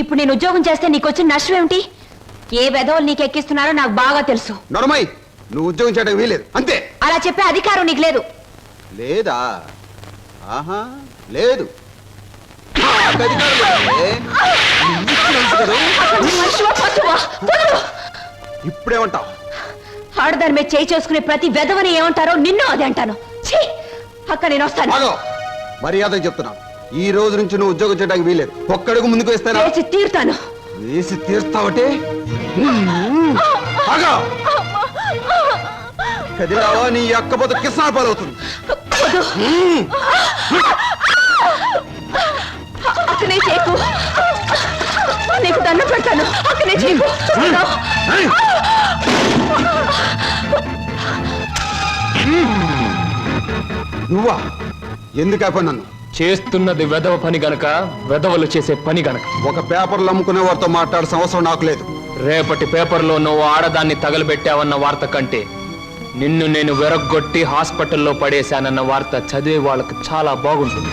ఇప్పుడు నేను ఉద్యోగం చేస్తే నీకు వచ్చిన నష్టం ఏమిటి? ఏ వెధవలు నీకు ఎక్కిస్తున్నారో నాకు బాగా తెలుసు. నడమై, నువ్వు ఉద్యోగం చేయడానికి వీలేదు అంతే. అలా చెప్పే అధికారం నీకు లేదు. లేదా? ఆహా, లేదు. ఇప్పుడేమంటావు? ఆడదాని మీద చేయి చేసుకునే ప్రతి వెధవని ఏమంటారో నిన్ను అదే అంటాను. అక్క నేను వస్తాను. మర్యాద చెప్తున్నాను, ఈ రోజు నుంచి నువ్వు ఉద్యోగం చేయడానికి వీలేదు. ఒక్కడుగు ముందుకు వేస్తాను. వేసి తీరుతాను. వేసి తీరుస్తావటే? కదిలావా నీ అక్కపోతే కిసాన్ పాలవుతుంది. అక్కనే చేయకు, నీకు దండం పెడతాను. అక్కనే చేయకు. నువ్వా? ఎందుకు ఆ పని? నన్ను చేస్తున్నది వెధవ పని గనక, వెధవలు చేసే పని గనక. ఒక పేపర్లు అమ్ముకునే వారితో మాట్లాడాల్సిన అవసరం నాకు లేదు. రేపటి పేపర్లో నువ్వు ఆడదాన్ని తగలబెట్టావన్న వార్త కంటే నిన్ను నేను వెరగొట్టి హాస్పిటల్లో పడేశానన్న వార్త చదివే వాళ్ళకు చాలా బాగుంటుంది.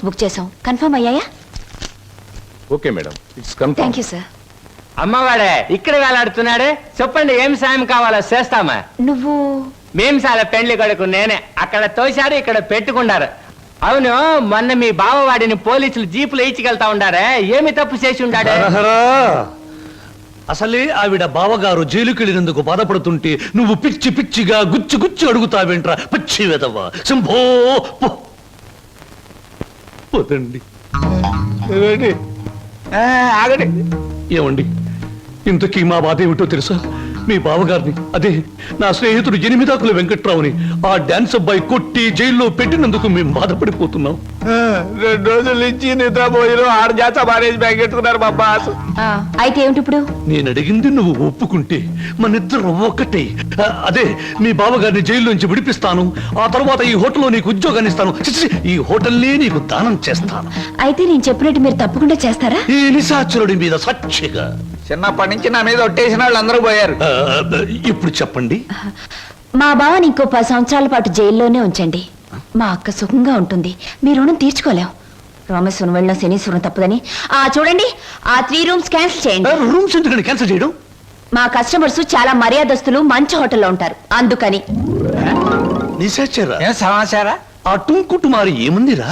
బుక్ చేసాం, కన్ఫర్మ్ అయ్యాయా? Okay madam, it's confirm. Thank you sir. అమ్మవాడే ఇక్కడ వేలాడుతున్నాడే, చెప్పండి ఏం సాయం కావాలో చేస్తామా. నువ్వు? మేం చాలా పెండ్లి కొడుకు నేనే. అక్కడ తోశారు, ఇక్కడ పెట్టుకున్నారు. అవును, మొన్న మీ బావవాడిని పోలీసులు జీపులు ఇచ్చికెళ్తా ఉండారే, ఏమి తప్పు చేసి ఉండాడే? అసలే ఆవిడ బావగారు జైలుకెళ్ళినందుకు బాధపడుతుంటే నువ్వు పిచ్చి పిచ్చిగా గుచ్చి గుచ్చి అడుగుతావేంట్రా పచ్చి వెదవా. శంభో పోతండి. ఆగండి. ఏమండి, ఇంతకీ మా బాధ ఏమిటో తెలుసా? మీ బావగారిని, అదే నా స్నేహితుడు ఎనిమిదాకుల వెంకట్రావుని ఆ డాన్స్ అబ్బాయి కొట్టి జైల్లో పెట్టినందుకు మేము బాధపడిపోతున్నాం. 2 రోజుల నుంచి నిద్రపోయిన 6 జాత మారేజ్ బ్యాగ్ ఎట్టుకున్నారు మా బాస్. అయితే ఏమిటి ఇప్పుడు? నేను అడిగింది నువ్వు ఒప్పుకుంటే మనిద్దరం ఒక్కటే. అదే మీ బావగారిని జైల్లోంచి విడిపిస్తాను, ఆ తర్వాత ఈ హోటల్లో నీకు ఉద్యోగాన్ని ఇస్తాను, ఈ హోటల్నే నీకు దానం చేస్తాను. అయితే నేను చెప్పినట్టు మీరు తప్పకుండా చేస్తారా? ఈ నిశాచరుడి మీద సాక్షిగా. చిన్నప్పటి నుంచి నా మీద ఒట్టేసిన వాళ్ళు అందరూ పోయారు. ఇప్పుడు చెప్పండి. మా బావని ఇంకో 10 సంవత్సరాల పాటు జైల్లోనే ఉంచండి. మా అక్క సుఖంగా ఉంటుంది. మీ రుణం తీర్చుకోలేం. రామేశ్వరం వెళ్ళిన శనీశ్వరం తప్పదని. చూడండి, ఆ 3 రూమ్స్ క్యాన్సిల్ చేయండి. రూమ్స్ ఎందుకని క్యాన్సిల్ చేయడం? మా కస్టమర్స్ చాలా మర్యాదస్తులు, మంచి హోటల్లో ఉంటారు, అందుకని. సమాచారా? ఆ టుంకుటుమారి ఏముందిరా?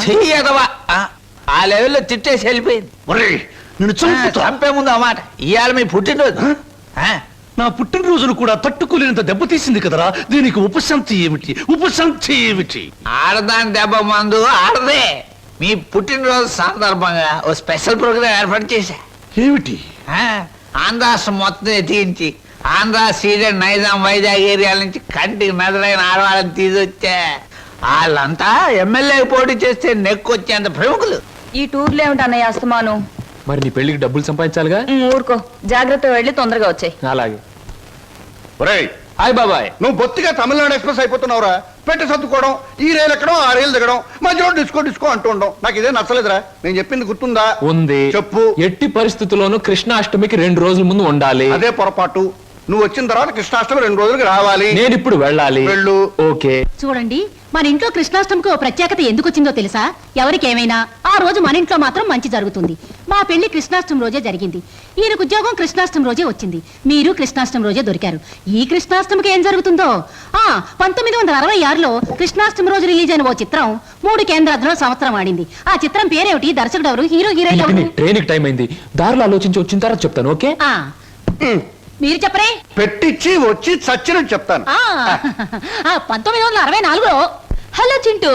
ఆ లెవెల్లో తిట్టేసి వెళ్ళిపోయింది. నిన్ను చంపే ముందు అన్నమాట. ఇవాళ మీ పుట్టినరోజు. నా పుట్టినరోజును కూడా తట్టుకోలేనంత దెబ్బతీసింది కదరా. దీనికి ఉపశాంతి ఏమిటి? ఉపశాంతి ఏమిటి? ఆడదాని దెబ్బ మందు ఆడదే. మీ పుట్టినరోజు సందర్భంగా ఓ స్పెషల్ ప్రోగ్రామ్ ఏర్పాటు చేశా. ఏమిటి? ఆంధ్రాష్ట్రం మొత్తం ఎత్తించి ఆంధ్ర సీడెడ్ నైజాం వైజాగ్ ఏరియాల నుంచి కంటికి మెదలైన ఆడవాళ్ళని తీసుకొచ్చా. వాళ్ళంతా ఎమ్మెల్యే పోటీ చేస్తే నెక్కొచ్చేంత ప్రముఖులు. ఈ టూర్లో ఏమిటి అన్నయ్య అస్తమాను? మరి నీ పెళ్లికి డబ్బులు సంపాదించాలిగా. ఊరుకో, జాగ్రత్త వెళ్ళి తొందరగా వచ్చాయి. అలాగే. ఒరేయ్, హాయ్ బాబాయ్. నువ్వు బొత్తిగా తమిళనాడు ఎక్స్ప్రెస్ అయిపోతున్నావురా. పెట్టి సర్దుకోవడం, ఈ రైలు ఎక్కడం ఆ రైలు దిగడం, మధ్యలో డిస్కో డిస్కో అంటూ ఉండడం నాకు ఇదే నచ్చలేదురా. నేను చెప్పింది గుర్తుందా? ఉంది. చెప్పు. ఎట్టి పరిస్థితుల్లోనూ కృష్ణాష్టమికి 2 రోజుల ముందు ఉండాలి. అదే పొరపాటు. నువ్వు వచ్చిన తర్వాత కృష్ణాష్టమి 2 రోజులకి రావాలి. నేను ఇప్పుడు వెళ్ళాలి. వెళ్ళు. ఓకే. చూడండి, మన ఇంట్లో కృష్ణాష్టమికి ఓ ప్రత్యేకత ఎందుకు వచ్చిందో తెలుసా? ఎవరికేమైనా ఆ రోజు మన ఇంట్లో మాత్రం మంచి జరుగుతుంది. మా పెళ్లి కృష్ణాష్టమి రోజే జరిగింది. ఈయనకు ఉద్యోగం కృష్ణాష్టమి రోజే వచ్చింది. మీరు కృష్ణాష్టమి రోజే దొరికారు. ఈ కృష్ణాష్టమికి ఏం జరుగుతుందో? 1966లో కృష్ణాష్టమి రోజు రిలీజ్ అయిన ఓ చిత్రం 3 కేంద్రాల్లో సంవత్సరం ఆడింది. ఆ చిత్రం పేరేమిటి? దర్శకుడు ఎవరు? హీరో హీరోయిన్ ఎవరు? ట్రైన్ టైం అయింది. దారిలో ఆలోచించి వచ్చిన తర్వాత చెప్తాను. ఓకే. ఆ, మీరు చెప్పరే. పెట్టించి వచ్చి చచ్చినట్టు చెప్తాను. 1964లో. హలో చింటూ,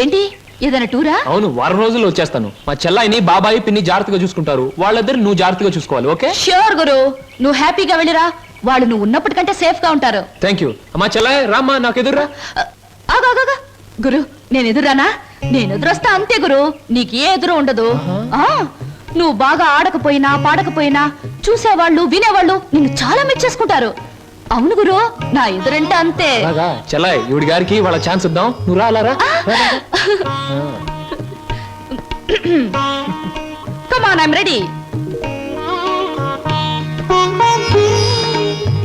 ఏంటి ఏదైనా టూరా? అవును, వారం రోజుల్లో వచ్చేస్తాను. మా చెల్లాయిని బాబాయి పిన్ని జాగ్రత్తగా చూసుకుంటారు. వాళ్ళిద్దరు నువ్వు జాగ్రత్తగా చూసుకోవాలి. ఓకే. ష్యూర్ గురు, నువ్వు హ్యాపీగా వెళ్ళిరా. వాళ్ళు నువ్వు ఉన్నప్పటికంటే సేఫ్ గా ఉంటారు. Thank you. మా చెల్లాయి రామ్మా, నాకు ఎదురురా. ఆగా గురు, నేను ఎదురానా? నేను ఎదురొస్తా అంతే గురు, నీకు ఏ ఎదురు ఉండదు. నువ్వు బాగా ఆడకపోయినా పాడకపోయినా చూసేవాళ్ళు వినేవాళ్ళు నిన్ను చాలా మెచ్చేసుకుంటారు. అవును గురు, నా ఎదురంటే అంతే. అలాగా చెల్లాయి, ఈవిడి గారికి వాళ్ళ ఛాన్స్ ఇద్దాం. నువ్వు రా, అలా రా. Come on, I'm ready.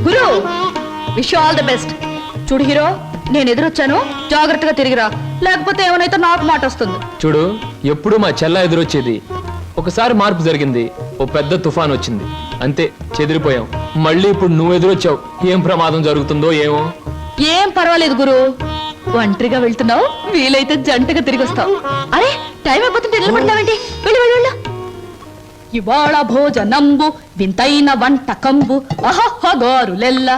Guru, wish all the best. చూడు హీరో, నేను ఎదురొచ్చాను, జాగ్రత్తగా తిరిగిరా, లేకపోతే ఏమైనా నాకు మాట వస్తుంది. చూడు, ఎప్పుడు మా చెల్ల ఎదురొచ్చేది. ఒకసారి మార్పు జరిగింది. ఓ పెద్ద తుఫాన్ వచ్చింది, అంతే చెదిరిపోయాం. మళ్ళీ ఇప్పుడు నువ్వు ఎదురొచ్చావు. ఏం ప్రమాదం జరుగుతుందో ఏమో. ఏం పర్వాలేదు గురు, ఒంటరిగా వెళ్తున్నావు, వీలైతే జంటగా తిరిగి వస్తావు. అరే, టైం అయిపోతుంటే నిలబడతావేంటి? వెళ్ళు వెళ్ళు వెళ్ళు. ఇవాళ భోజనంబు వింతైన వంటకంబు అహహగారులెల్ల.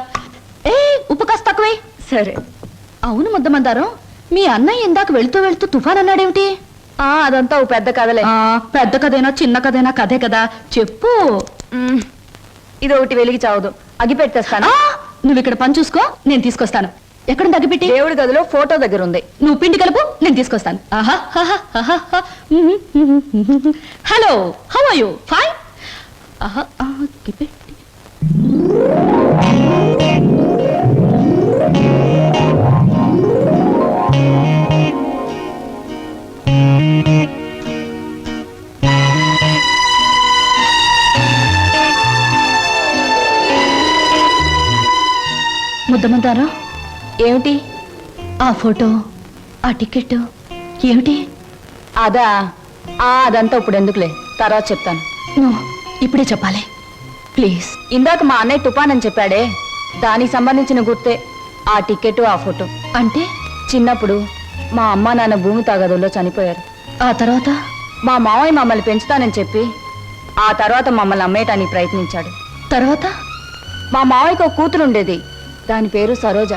ఏ, ఉప్పు కాస్త తక్కువే. సరే. అవును ముద్దమందారం, మీ అన్నయ్య ఇందాక వెళ్తూ వెళ్తూ తుఫాన్ అన్నాడేమిటి? అదంతా ఓ పెద్ద కథలే. పెద్ద కథైనా చిన్న కథైనా కథే కదా, చెప్పు. ఇది ఒకటి వెలిగి చావదు, అగి పెట్టేస్తాను. నువ్వు ఇక్కడ పని చూసుకో, నేను తీసుకొస్తాను. ఎక్కడ అగిపెట్టి? దేవుడి గదిలో ఫోటో దగ్గర ఉంది. నువ్వు పిండి కలుపు, నేను తీసుకొస్తాను. Hello, how are you? Fine. అగిపెట్టి. ముద్దమంటారా? ఏమిటి ఆ ఫోటో, ఆ టికెట్ ఏమిటి? అదంతా ఇప్పుడు ఎందుకులే, తర్వాత చెప్తాను. నువ్వు ఇప్పుడే చెప్పాలి ప్లీజ్. ఇందాక మా అన్నయ్య తుఫాన్ అని చెప్పాడే, దానికి సంబంధించిన గుర్తే ఆ టికెట్, ఆ ఫోటో. అంటే చిన్నప్పుడు మా అమ్మ నాన్న భూమి తాగదుల్లో చనిపోయారు. ఆ తర్వాత మా మావయ్య మమ్మల్ని పెంచుతానని చెప్పి ఆ తర్వాత మమ్మల్ని అమ్మేయటానికి ప్రయత్నించాడు. తర్వాత మా మావయ్యకు ఒక కూతురు ఉండేది, దాని పేరు సరోజ.